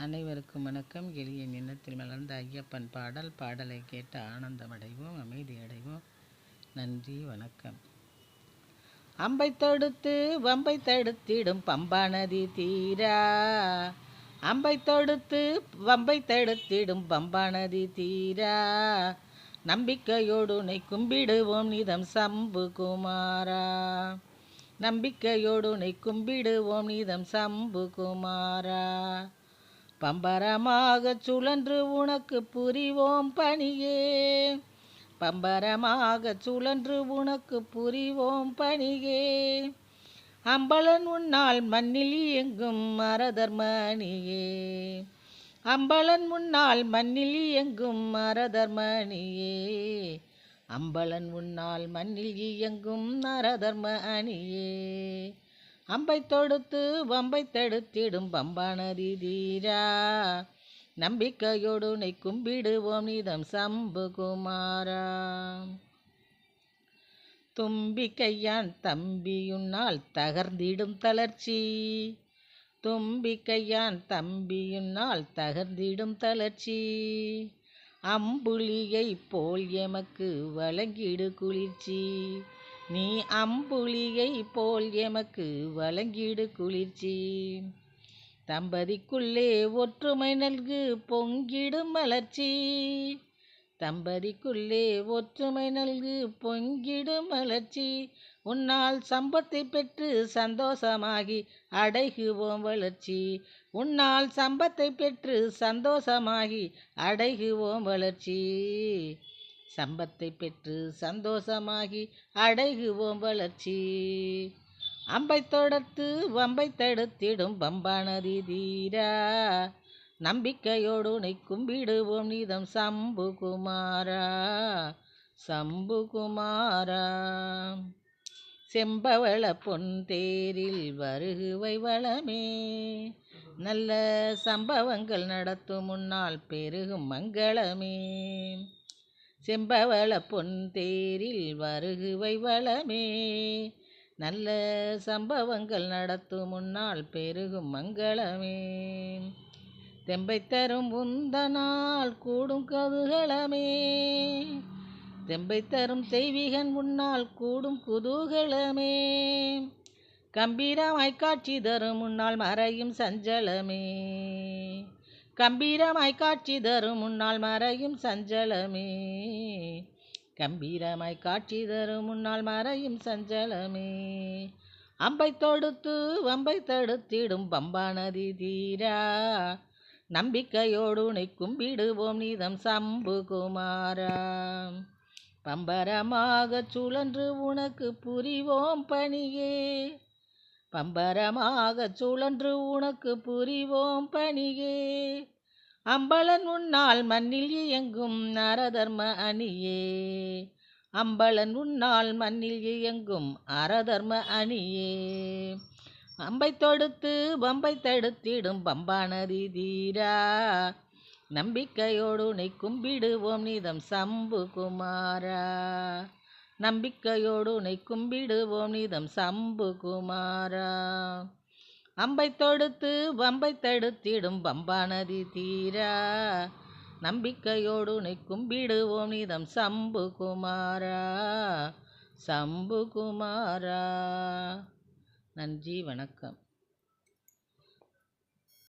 அனைவருக்கும் வணக்கம். எளிய நிலத்தில் மலர்ந்த ஐயப்பன் பாடலை கேட்டு ஆனந்தமடைவோம், அமைதியடைவோம். நன்றி, வணக்கம். அம்பை தொடுத்து வம்பை தடுத்திடும் பம்பா நதி தீரா, அம்பை தொடுத்து வம்பை தடுத்திடும் பம்பா நதி தீரா, நம்பிக்கையோடு உன்னை கும்பிடுவோம் நிதம் சம்பு குமாரா, நம்பிக்கையோடு உன்னை கும்பிடுவோம் நிதம் சம்பு குமாரா. பம்பரமாக சுழன்று உனக்கு புரிவோம் பணியே, பம்பரமாக சுழன்று உனக்கு புரிவோம் பணியே, அம்பலன் உன்னால் மண்ணில் எங்கும் மரதர்மணியே, அம்பலன் உன்னால் மண்ணில் எங்கும் மரதர்மணியே, அம்பலன் உன்னால் மண்ணில் இயங்கும் நரதர்ம அணியே, அம்பை தொடுத்து வம்பை தடுத்திடும் பம்பா நதி தீரா, நம்பிக்கையோடு உன்னை கும்பிடுவோம் நிதம் சம்பு குமாரா. தும்பிக்கையான் தம்பியுன்னால் தகர்ந்திடும் தளர்ச்சி, தும்பிக்கையான் தம்பியுன்னால் தகர்ந்திடும் தளர்ச்சி, அம்புலியை போல் எமக்கு வழங்கிடு குளிர்ச்சி, நீ அம்புலியை போல் எமக்கு வழங்கிடு குளிர்ச்சி, தம்பதிக்குள்ளே ஒற்றுமை நல்கு பொங்கிடும் மலர்ச்சி, தம்பதிக்குள்ளே ஒற்றுமை நல்கு பொங்கிடும் மலர்ச்சி, உன்னால் சம்பத்தை பெற்று சந்தோஷமாகி அடைகுவோம் வளர்ச்சி, உன்னால் சம்பத்தை பெற்று சந்தோஷமாகி அடைகுவோம் வளர்ச்சி, சம்பத்தை பெற்று சந்தோஷமாகி அடைகுவோம் வளர்ச்சி, அம்பை தொடர்த்து வம்பை தடுத்திடும் பம்பா நதி தீரா, நம்பிக்கையோடு உன்னை கும்பிடுவோம் நிதம் சம்பு குமாரா, சம்பு குமாரா. செம்பவள பொன் தேரில் வருகுவை வளமே, நல்ல சம்பவங்கள் நடத்தும் முன்னால் பெருகும் மங்களமே, செம்பவள பொன் தேரில் வருகுவை வளமே, நல்ல சம்பவங்கள் நடத்தும் முன்னால் பெருகும் மங்களமே, தெம்பை தரும் உந்தனால் கூடும் குதூகலமே, தெம்பை தரும் தெய்வீகன் முன்னால் கூடும் குதூகலமே, கம்பீரமாய் காட்சி தரும் முன்னால் மறையும் சஞ்சலமே, கம்பீரமாய் காட்சி தரும் முன்னால் மறையும் சஞ்சலமே, கம்பீரமாய் காட்சி தரும் முன்னால் மறையும் சஞ்சலமே, அம்பை தொடுத்து வம்பை தடுத்திடும் பம்பா நதி தீரா, நம்பிக்கையோடு உன்னை கும்பிடுவோம் நிதம் சம்பு குமாரா, பம்பரமாக சுழன்று உனக்கு புரிவோம் பணியே, பம்பரமாக சுழன்று உனக்கு புரிவோம் பணியே, அம்பலன் உன்னால் மண்ணில் இயங்கும் நரதர்ம அணியே, அம்பலன் உன்னால் மண்ணில் இயங்கும் அரதர்ம அணியே, அம்பை தொடுத்து வம்பை தடுத்திடும் பம்பா நதி தீரா, நம்பிக்கையோடு உன்னை கும்பிடுவோம் நிதம் சம்பு குமாரா, நம்பிக்கையோடு உன்னை கும்பிடுவோம் நிதம் சம்பு குமாரா, அம்பை தொடுத்து வம்பை தடுத்திடும் பம்பா நதி தீரா, நம்பிக்கையோடு உன்னை கும்பிடுவோம் நிதம் சம்பு குமாரா, சம்பு குமாரா. நன்றி, வணக்கம்.